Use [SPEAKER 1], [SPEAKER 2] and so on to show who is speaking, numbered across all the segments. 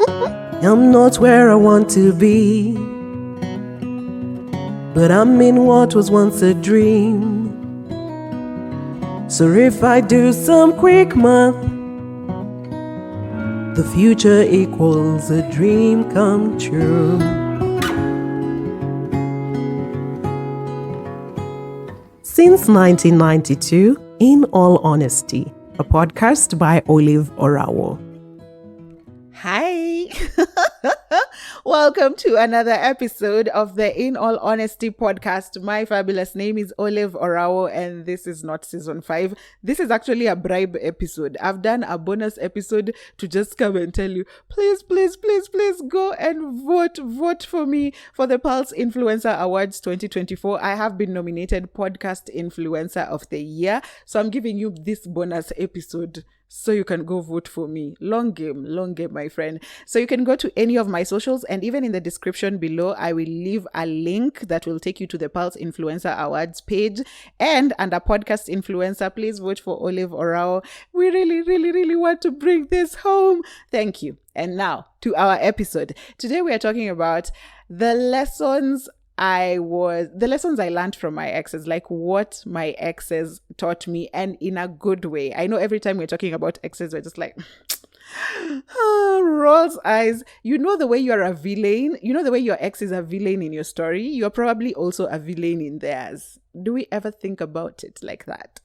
[SPEAKER 1] I'm not where I want to be, but I'm in what was once a dream. So if I do some quick math, the future equals a dream come true. Since 1992, In All Honesty, a podcast by Olave Orawo.
[SPEAKER 2] Hi. Welcome to another episode of the In All Honesty podcast. My fabulous name is Olave Orawo, and this is not season 5. This is actually a BRIBE episode. I've done a bonus episode to just come and tell you, please go and vote for me for the Pulse Influencer Awards 2024. I have been nominated Podcast Influencer of the Year. So I'm giving you this bonus episode so you can go vote for me. Long game, my friend. So you can go to any of my socials, and even in the description below, I will leave a link that will take you to the Pulse Influencer Awards page. And under Podcast Influencer, please vote for Olave Orawo. We really want to bring this home. Thank you. And now to our episode. Today we are talking about the lessons I learned from my exes, like what my exes taught me, and in a good way. I know every time we're talking about exes, we're just like, rolls eyes. You know the way you're a villain? You know the way your ex is a villain in your story? You're probably also a villain in theirs. Do we ever think about it like that?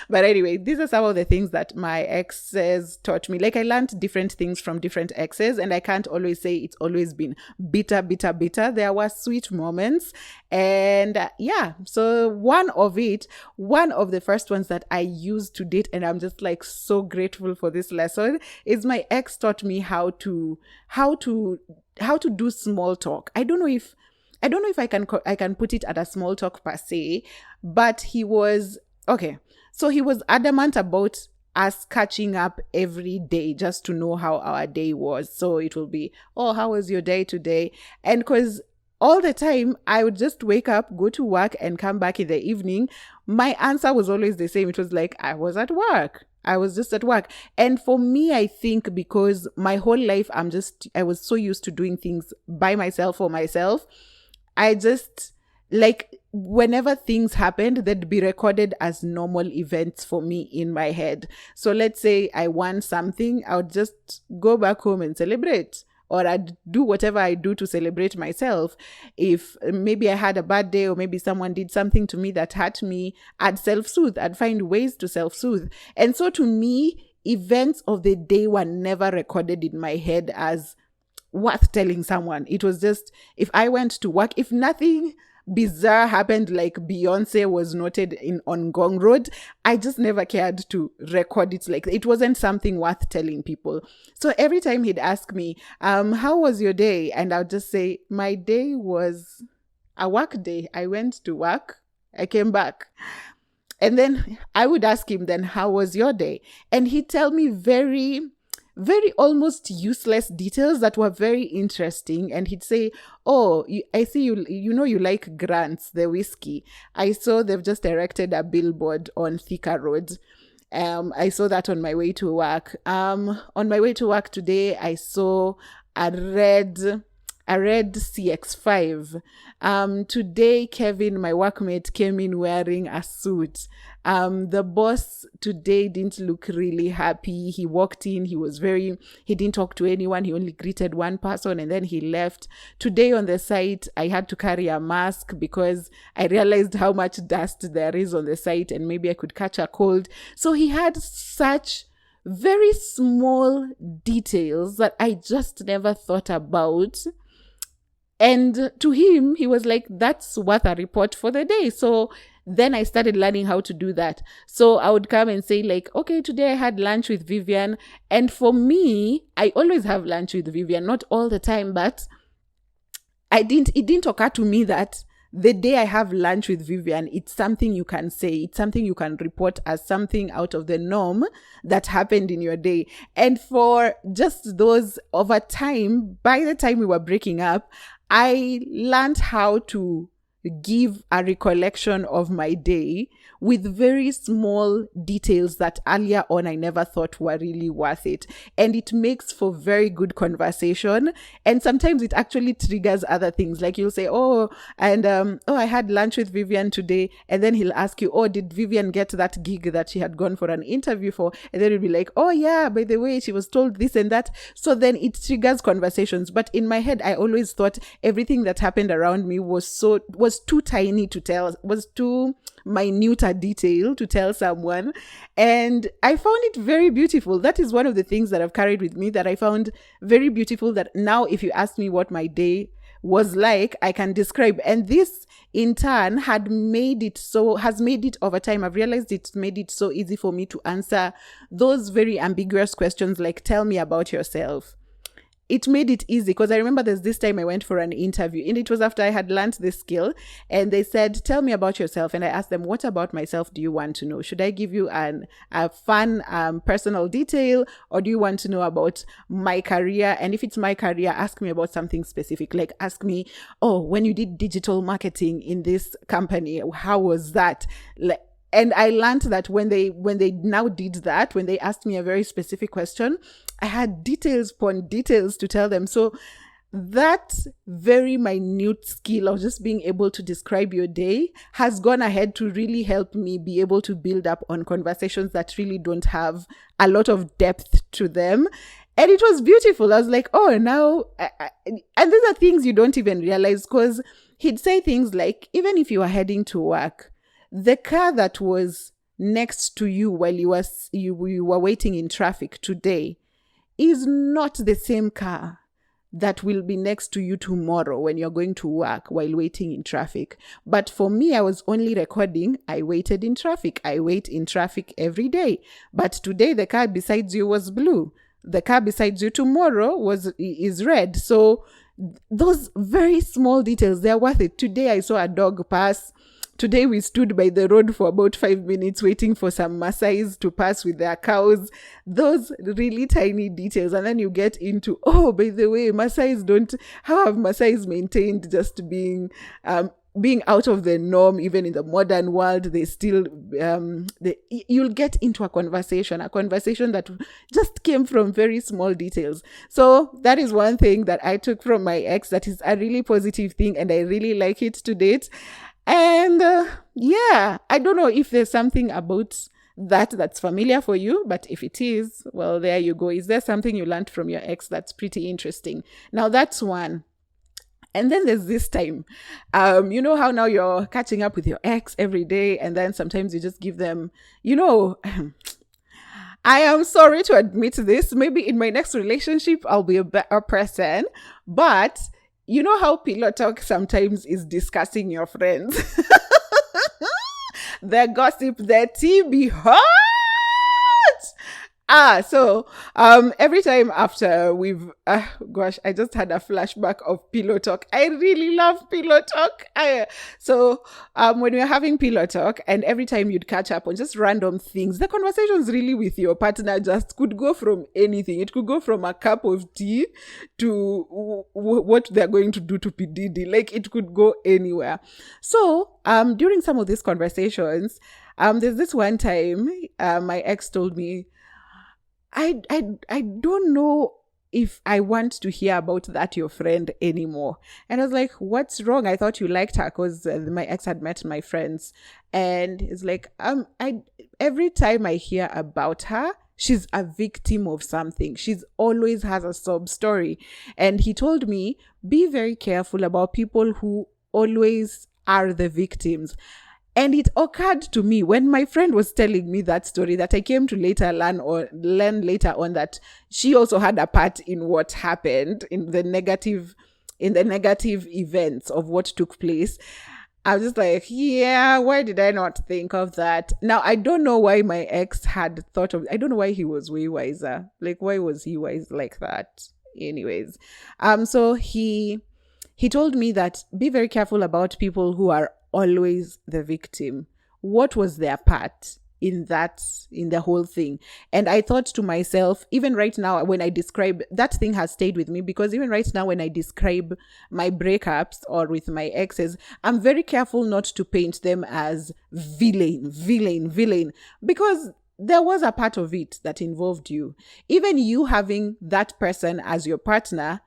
[SPEAKER 2] But anyway, these are some of the things that my exes taught me. Like, I learned different things from different exes, and I can't always say it's always been bitter. There were sweet moments. And so one of the first ones that I used to date, and I'm just like so grateful for this lesson, is my ex taught me how to do small talk. I don't know if I can put it at a small talk per se, but he was adamant about us catching up every day just to know how our day was. So it will be, oh, how was your day today? And because all the time I would just wake up, go to work, and come back in the evening, my answer was always the same. It was like, I was at work. I was just at work. And for me, I think because my whole life I was so used to doing things by myself, for myself, I just, like, whenever things happened, they'd be recorded as normal events for me in my head. So let's say I won something, I would just go back home and celebrate, or I'd do whatever I do to celebrate myself. If maybe I had a bad day, or maybe someone did something to me that hurt me, I'd self-soothe. I'd find ways to self-soothe. And so to me, events of the day were never recorded in my head as worth telling someone. It was just, if I went to work, if nothing bizarre happened, like Beyonce was noted on Gong Road, I just never cared to record it. Like, it wasn't something worth telling people. So every time he'd ask me, how was your day? And I'd just say, my day was a work day. I went to work, I came back. And then I would ask him, then, how was your day? And he'd tell me very almost useless details that were very interesting. And he'd say, oh, I see you like Grant's, the whiskey. I saw they've just erected a billboard on Thika Road. I saw that on my way to work. On my way to work today, I saw a red CX5. Today, Kevin, my workmate, came in wearing a suit. The boss today didn't look really happy. He walked in, he didn't talk to anyone. He only greeted one person and then he left. Today on the site, I had to carry a mask because I realized how much dust there is on the site and maybe I could catch a cold. So he had such very small details that I just never thought about. And to him, he was like, that's worth a report for the day. So then I started learning how to do that. So I would come and say, like, okay, today I had lunch with Vivian. And for me, I always have lunch with Vivian, not all the time, but it didn't occur to me that the day I have lunch with Vivian, it's something you can say, it's something you can report as something out of the norm that happened in your day. And for just those, over time, by the time we were breaking up, I learned how to give a recollection of my day with very small details that earlier on I never thought were really worth it. And it makes for very good conversation. And sometimes it actually triggers other things. Like you'll say, I had lunch with Vivian today. And then he'll ask you, did Vivian get that gig that she had gone for an interview for? And then you'll be like, oh yeah, by the way, she was told this and that. So then it triggers conversations. But in my head, I always thought everything that happened around me was too tiny to tell, was too minute a detail to tell someone. And I found it very beautiful. That is one of the things that I've carried with me that I found very beautiful, that now if you ask me what my day was like, I can describe. And this in turn has made it over time. I've realized it's made it so easy for me to answer those very ambiguous questions like, tell me about yourself. It made it easy, because I remember there's this time I went for an interview, and it was after I had learned this skill, and they said, tell me about yourself. And I asked them, what about myself do you want to know? Should I give you a fun personal detail, or do you want to know about my career? And if it's my career, ask me about something specific. Like ask me, when you did digital marketing in this company, how was that? And I learned that when they now did that, when they asked me a very specific question, I had details upon details to tell them. So that very minute skill of just being able to describe your day has gone ahead to really help me be able to build up on conversations that really don't have a lot of depth to them. And it was beautiful. I was like, now, and these are things you don't even realize, because he'd say things like, even if you are heading to work, the car that was next to you while you were waiting in traffic today is not the same car that will be next to you tomorrow when you're going to work while waiting in traffic. But for me, I was only recording, I waited in traffic. I wait in traffic every day. But today, the car beside you was blue. The car beside you tomorrow is red. So those very small details, they're worth it. Today, I saw a dog pass. Today we stood by the road for about 5 minutes waiting for some Maasais to pass with their cows. Those really tiny details. And then you get into, by the way, how have Maasais maintained just being out of the norm, even in the modern world? They still, you'll get into a conversation that just came from very small details. So that is one thing that I took from my ex that is a really positive thing, and I really like it to date. And I don't know if there's something about that's familiar for you, but if it is, well, there you go. Is there something you learned from your ex that's pretty interesting? Now, that's one. And then there's this time, you know how now you're catching up with your ex every day, and then sometimes you just give them, I am sorry to admit this, maybe in my next relationship, I'll be a better person, but you know how pillow talk sometimes is discussing your friends? The gossip, the tea be hot. So every time after we've, I just had a flashback of pillow talk. I really love pillow talk. When we're having pillow talk, and every time you'd catch up on just random things, the conversations really with your partner just could go from anything. It could go from a cup of tea to what they're going to do to PDD. Like, it could go anywhere. So during some of these conversations, there's this one time my ex told me, I don't know if I want to hear about that your friend anymore. And I was like, what's wrong? I thought you liked her, because my ex had met my friends. And it's like, every time I hear about her, she's a victim of something. She's always has a sob story. And he told me, be very careful about people who always are the victims. And it occurred to me when my friend was telling me that story, that I came to learn later on that she also had a part in what happened, in the negative events of what took place. I was just like, why did I not think of that? Now, I don't know why my ex had thought of, I don't know why he was way wiser. Like, why was he wise like that? Anyways, so he told me that be very careful about people who are always the victim. What was their part in the whole thing. And I thought to myself, even right now when I describe that, thing has stayed with me, because even right now when I describe my breakups or with my exes, I'm very careful not to paint them as villain, because there was a part of it that involved you. Even you having that person as your partner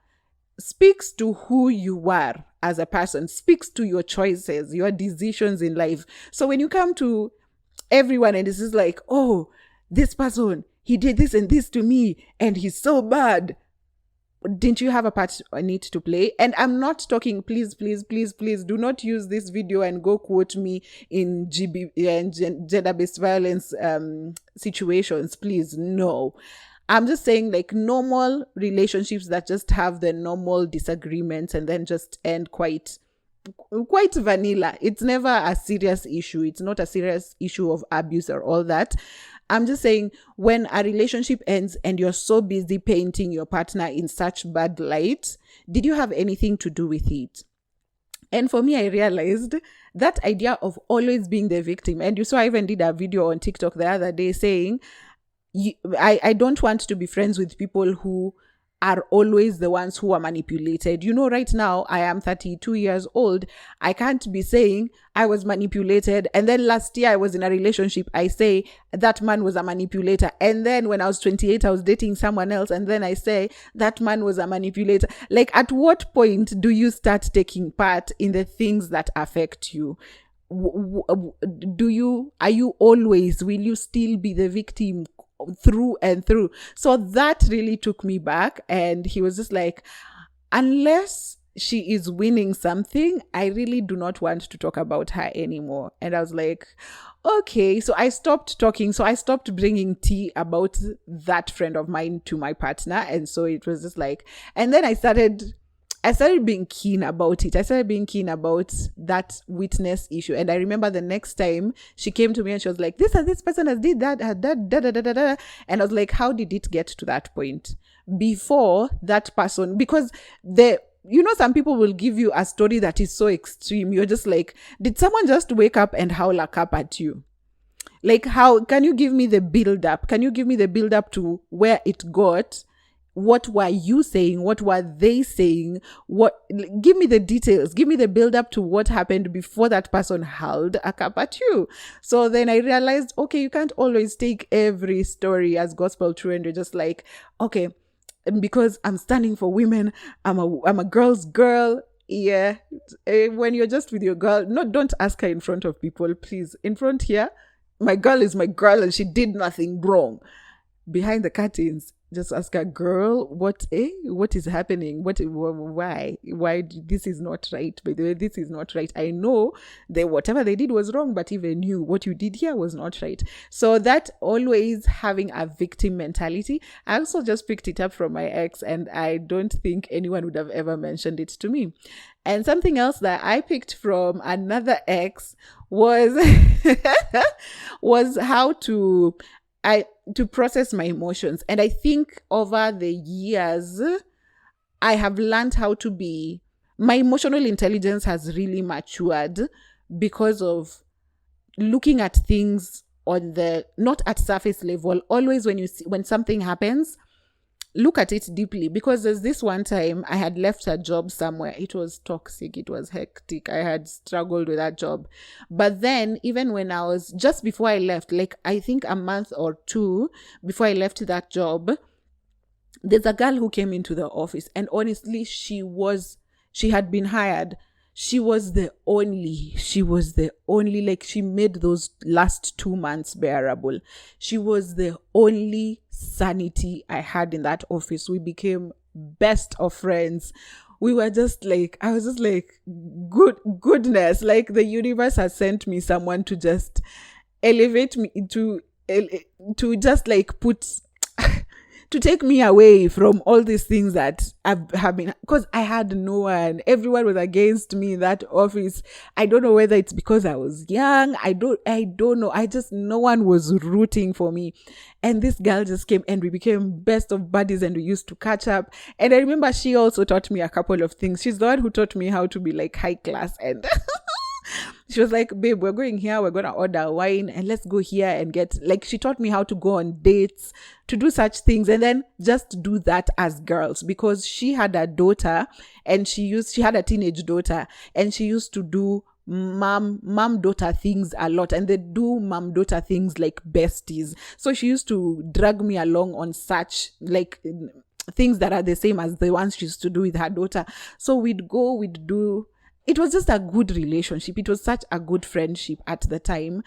[SPEAKER 2] speaks to who you are as a person, speaks to your choices, your decisions in life. So when you come to everyone and this is like, oh, this person, he did this and this to me and he's so bad, didn't you have a part on it to play? And I'm not talking, please do not use this video and go quote me in gender-based violence situations, please. No, I'm just saying, like, normal relationships that just have the normal disagreements and then just end quite vanilla. It's never a serious issue. It's not a serious issue of abuse or all that. I'm just saying, when a relationship ends and you're so busy painting your partner in such bad light, did you have anything to do with it? And for me, I realized that idea of always being the victim. And you saw I even did a video on TikTok the other day saying, I don't want to be friends with people who are always the ones who are manipulated. You know, right now, I am 32 years old. I can't be saying I was manipulated. And then last year I was in a relationship. I say that man was a manipulator. And then when I was 28, I was dating someone else. And then I say that man was a manipulator. Like, at what point do you start taking part in the things that affect you? Are you always, will you still be the victim through and through? So that really took me back. And he was just like, unless she is winning something, I really do not want to talk about her anymore. And I was like, okay. So I stopped talking. So I stopped bringing tea about that friend of mine to my partner. And so it was just like, and then I started being keen about it. I started being keen about that witness issue. And I remember the next time she came to me and she was like, this person has did that, da. And I was like, how did it get to that point? Before that person, because some people will give you a story that is so extreme. You're just like, did someone just wake up and howl a cup at you? Like, how can you give me the build up? Can you give me the build up to where it got? What were you saying? What were they saying? Give me the details. Give me the build up to what happened before that person hurled a cup at you. So then I realized, okay, you can't always take every story as gospel true. And you're just like, okay, because I'm standing for women, I'm a girl's girl. Yeah. When you're just with your girl, don't ask her in front of people, please. In front here, my girl is my girl and she did nothing wrong. Behind the curtains, just ask her, girl, what is happening? Why this is not right? By the way, this is not right. I know that whatever they did was wrong, but even what you did here was not right. So that always having a victim mentality, I also just picked it up from my ex, and I don't think anyone would have ever mentioned it to me. And something else that I picked from another ex was how to process my emotions. And I think over the years, I have learned how to my emotional intelligence has really matured because of looking at things on not at surface level. Always when something happens, look at it deeply, because there's this one time I had left a job somewhere. It was toxic. It was hectic. I had struggled with that job. But then even when I was, just before I left, like I think a month or two before I left that job, there's a girl who came into the office, and honestly, she had been hired. She was the only, like, she made those last 2 months bearable. She was the only sanity I had in that office. We became best of friends. We were just like, I was just like, goodness, like the universe has sent me someone to just elevate me, to just like to take me away from all these things that have been, because I had no one. Everyone was against me in that office. I don't know whether it's because I was young. I don't know. No one was rooting for me. And this girl just came and we became best of buddies and we used to catch up. And I remember she also taught me a couple of things. She's the one who taught me how to be like high class, and She was like, babe, we're going here, we're going to order wine, and let's go here and get, like, she taught me how to go on dates, to do such things, and then just do that as girls, because she had a daughter, and she had a teenage daughter, and she used to do mom daughter things a lot, and they do mom daughter things like besties. So she used to drag me along on such, like, things that are the same as the ones she used to do with her daughter. So we'd do. It was just a good relationship. It was such a good friendship at the time,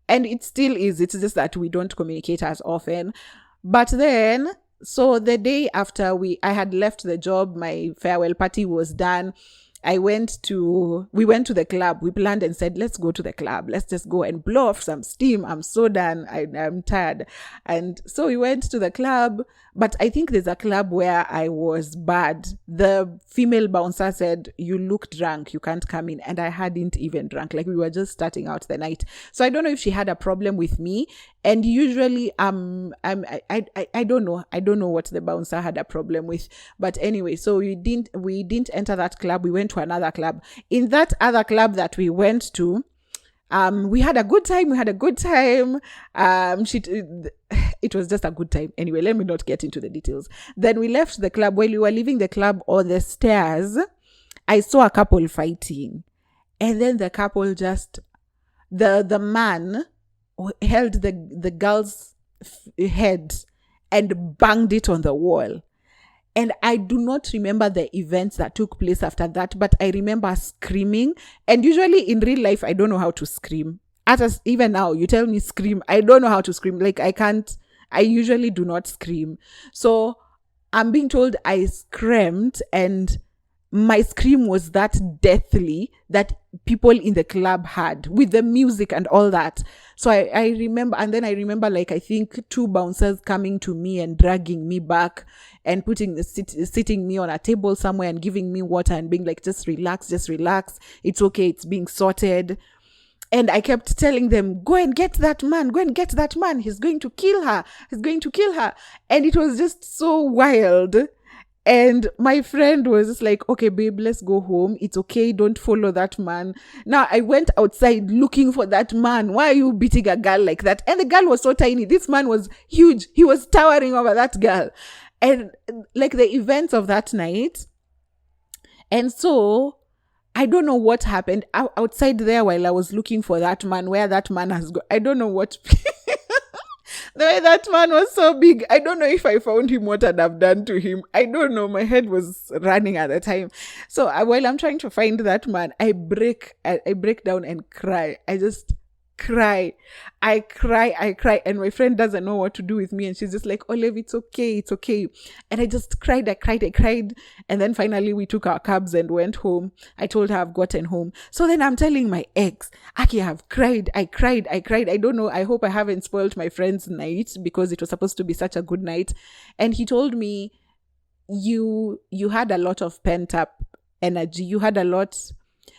[SPEAKER 2] and it still is. It's just that we don't communicate as often. But then, so the day after I had left the job, my farewell party was done. We went to the club. We planned and said, let's go to the club. Let's just go and blow off some steam. I'm so done. I'm tired. And so we went to the club, but I think there's a club where I was bad. The female bouncer said, you look drunk, you can't come in. And I hadn't even drunk. Like, we were just starting out the night. So I don't know if she had a problem with me. And usually, I don't know. I don't know what the bouncer had a problem with. But anyway, so we didn't enter that club. We went to another club. In that other club that we went to, we had a good time. It was just a good time. Anyway, let me not get into the details. Then we left the club. While we were leaving the club on the stairs, I saw a couple fighting. And then the couple just, the man held the girl's head and banged it on the wall. And I do not remember the events that took place after that, but I remember screaming. And usually in real life, I don't know how to scream. Even now, you tell me scream, I don't know how to scream. Like, I usually do not scream. So I'm being told I screamed, and my scream was that deathly that people in the club had, with the music and all that. So I remember, and then I remember, like, I think 2 bouncers coming to me and dragging me back and sitting me on a table somewhere and giving me water and being like, just relax. It's okay. It's being sorted. And I kept telling them, go and get that man. He's going to kill her. And it was just so wild. And my friend was just like, okay, babe, let's go home. It's okay. Don't follow that man. Now, I went outside looking for that man. Why are you beating a girl like that? And the girl was so tiny. This man was huge. He was towering over that girl. And like, the events of that night. And so I don't know what happened outside there while I was looking for that man, where that man has gone. I don't know what... The way that man was so big, I don't know if I found him, what I'd have done to him. I don't know. My head was running at the time. So while I'm trying to find that man, I break down and cry. I just cry. I cry. And my friend doesn't know what to do with me. And she's just like, Olave, it's okay. And I just cried. I cried. And then finally we took our cabs and went home. I told her I've gotten home. So then I'm telling my ex, Aki, I've cried. I cried. I don't know. I hope I haven't spoiled my friend's night, because it was supposed to be such a good night. And he told me, you had a lot of pent up energy.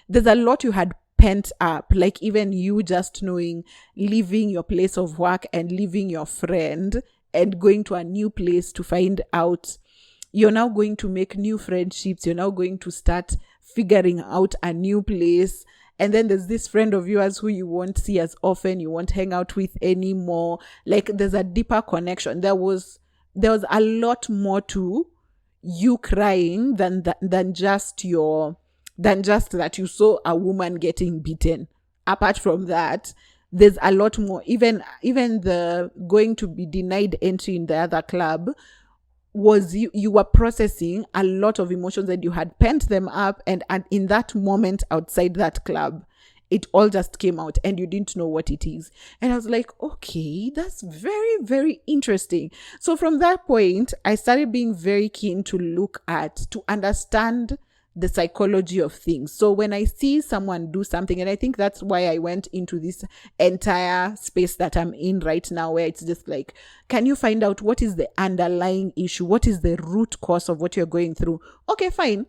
[SPEAKER 2] There's a lot you had pent up, like even you just knowing, leaving your place of work and leaving your friend and going to a new place to find out you're now going to make new friendships, you're now going to start figuring out a new place. And then there's this friend of yours who you won't see as often, you won't hang out with anymore. Like, there's a deeper connection. There was a lot more to you crying than just that you saw a woman getting beaten. Apart from that, there's a lot more. Even the going to be denied entry in the other club was you were processing a lot of emotions and you had pent them up, and in that moment outside that club, it all just came out and you didn't know what it is. And I was like, okay, that's very, very interesting. So from that point, I started being very keen to understand the psychology of things. So when I see someone do something, and I think that's why I went into this entire space that I'm in right now, where it's just like, can you find out what is the underlying issue? What is the root cause of what you're going through? Okay, fine.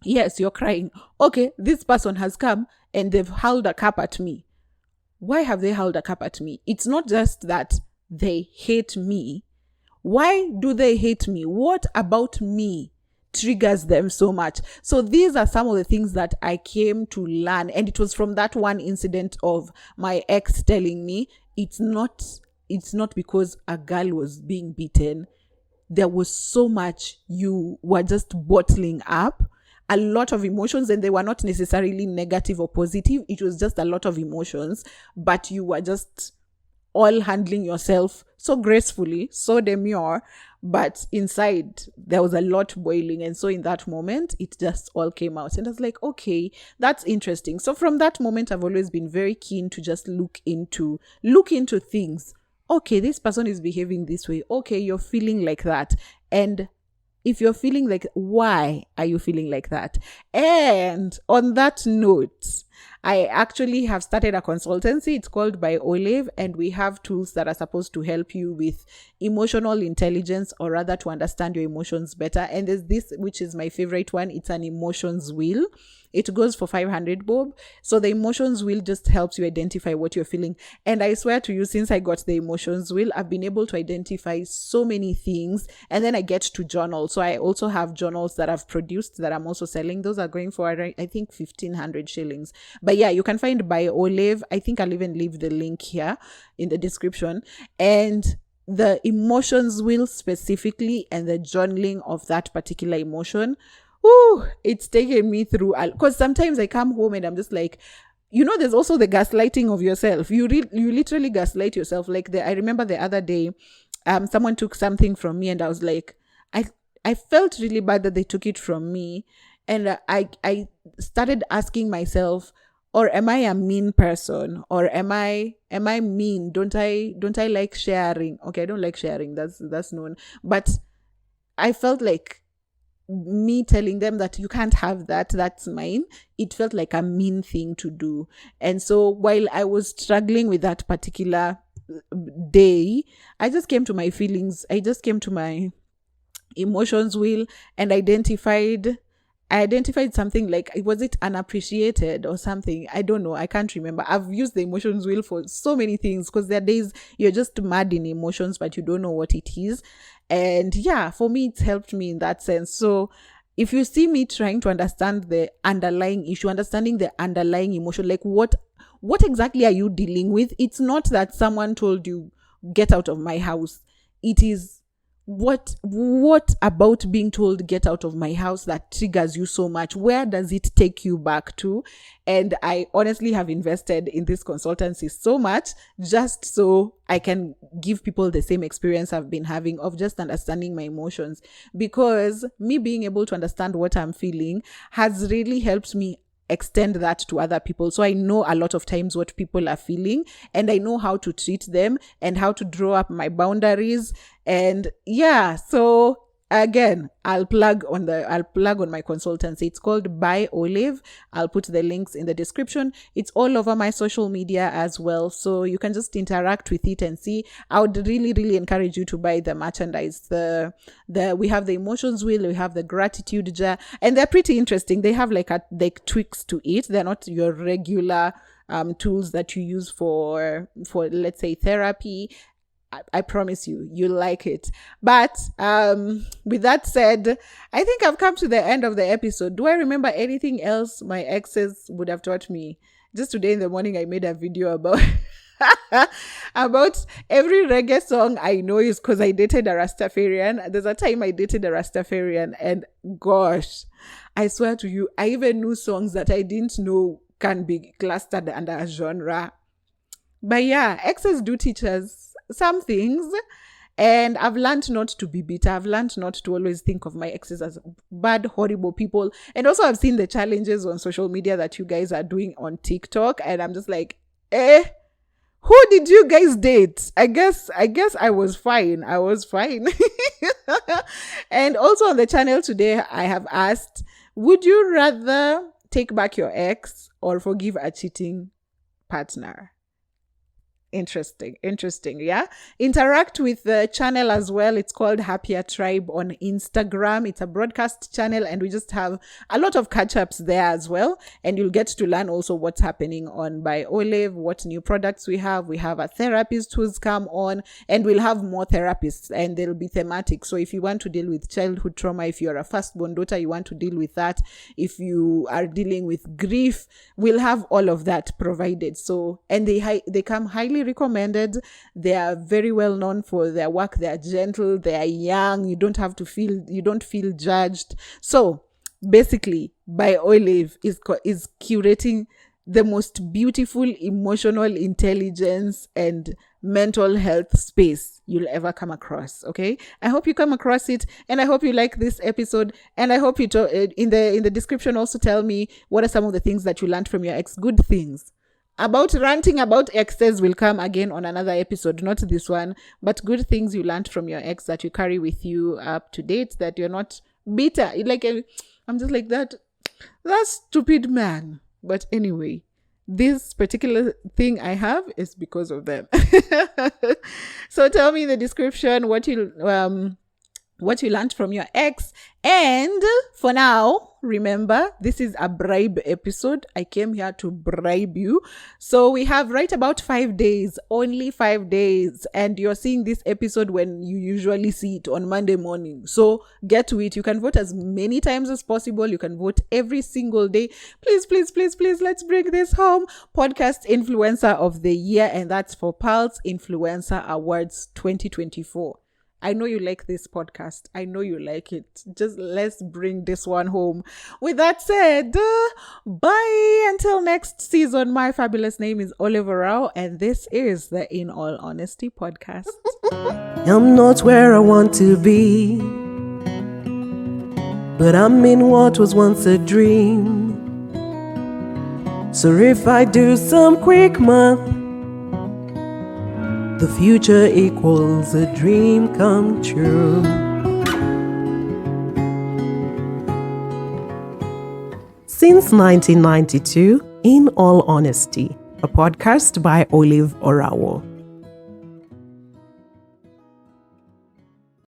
[SPEAKER 2] Yes, you're crying. Okay, this person has come and they've hurled a cup at me. Why have they hurled a cup at me? It's not just that they hate me. Why do they hate me? What about me triggers them so much. So these are some of the things that I came to learn. And it was from that one incident of my ex telling me it's not because a girl was being beaten. There was so much you were just bottling up, a lot of emotions, and they were not necessarily negative or positive. It was just a lot of emotions, but you were just all handling yourself so gracefully, so demure, but inside there was a lot boiling. And so in that moment, it just all came out. And I was like, okay, that's interesting. So from that moment, I've always been very keen to just look into things. Okay, this person is behaving this way. Okay, you're feeling like that. And if you're feeling like, why are you feeling like that? And on that note, I actually have started a consultancy. It's called by Olave, and we have tools that are supposed to help you with emotional intelligence, or rather to understand your emotions better. And there's this, which is my favorite one. It's an emotions wheel. It goes for 500 bob. So the emotions wheel just helps you identify what you're feeling. And I swear to you, since I got the emotions wheel, I've been able to identify so many things. And then I get to journal. So I also have journals that I've produced that I'm also selling. Those are going for, I think, 1,500 shillings. But yeah, you can find by Olave. I think I'll even leave the link here in the description. And the emotions wheel specifically, and the journaling of that particular emotion, it's taken me through, because sometimes I come home and I'm just like, there's also the gaslighting of yourself. You literally gaslight yourself. Like I remember the other day, someone took something from me, and I was like, I felt really bad that they took it from me. And I started asking myself, or am I a mean person? Or am I mean? Don't I like sharing? Okay, I don't like sharing. That's known. But I felt like me telling them that you can't have that's mine, it felt like a mean thing to do. And so while I was struggling with that particular day, I just came to my feelings. I just came to my emotions wheel and identified something like, was it unappreciated or something? I don't know. I can't remember. I've used the emotions wheel for so many things, because there are days you're just mad in emotions, but you don't know what it is. And yeah, for me, it's helped me in that sense. So if you see me trying to understand the underlying issue, understanding the underlying emotion, like what exactly are you dealing with? It's not that someone told you, get out of my house. It is, what about being told get out of my house that triggers you so much? Where does it take you back to? And I honestly have invested in this consultancy so much just so I can give people the same experience I've been having of just understanding my emotions, because me being able to understand what I'm feeling has really helped me extend that to other people. So I know a lot of times what people are feeling, and I know how to treat them and how to draw up my boundaries. And yeah, so again, I'll plug on my consultancy. It's called By Olave. I'll put the links in the description. It's all over my social media as well, so you can just interact with it and see. I would really, really encourage you to buy the merchandise. We have the emotions wheel, we have the gratitude jar, and they're pretty interesting. They have like tweaks to it. They're not your regular tools that you use for let's say therapy. I promise you'll like it. But with that said, I think I've come to the end of the episode. Do I remember anything else my exes would have taught me? Just today in the morning, I made a video about about every reggae song I know is because I dated a Rastafarian. There's a time I dated a Rastafarian, and gosh, I swear to you, I even knew songs that I didn't know can be clustered under a genre. But yeah, exes do teach us some things, and I've learned not to be bitter. I've learned not to always think of my exes as bad, horrible people. And also I've seen the challenges on social media that you guys are doing on TikTok, and I'm just like, who did you guys date? I guess I was fine. And also on the channel today, I have asked, would you rather take back your ex or forgive a cheating partner? Interesting. Yeah. Interact with the channel as well. It's called Happier Tribe on Instagram. It's a broadcast channel, and we just have a lot of catch-ups there as well. And you'll get to learn also what's happening on by Olave, what new products we have. We have a therapist who's come on, and we'll have more therapists, and they'll be thematic. So if you want to deal with childhood trauma, if you're a firstborn daughter, you want to deal with that. If you are dealing with grief, we'll have all of that provided. So, and they come highly recommended. They are very well known for their work. They are gentle, they are young. You don't feel judged. So basically, by Olave is curating the most beautiful emotional intelligence and mental health space you'll ever come across. Okay, I hope you come across it, and I hope you like this episode, and I hope you in the description also tell me what are some of the things that you learned from your ex. Good things. About ranting about exes will come again on another episode, not this one, but good things you learned from your ex that you carry with you up to date, that you're not bitter. I'm just like that stupid man. But anyway, this particular thing I have is because of them. So tell me in the description what you learned from your ex. And for now, remember, this is a bribe episode. I came here to bribe you. So we have right about 5 days, only 5 days. And you're seeing this episode when you usually see it on Monday morning. So get to it. You can vote as many times as possible. You can vote every single day. Please, please, please, please, let's bring this home. Podcast Influencer of the Year. And that's for Pulse Influencer Awards 2024. I know you like this podcast. I know you like it. Just let's bring this one home. With that said, bye until next season. My fabulous name is Olave Rao, and this is the In All Honesty podcast.
[SPEAKER 1] I'm not where I want to be, but I'm in what was once a dream. So if I do some quick math, the future equals a dream come true. Since 1992, In All Honesty, a podcast by Olave Rao.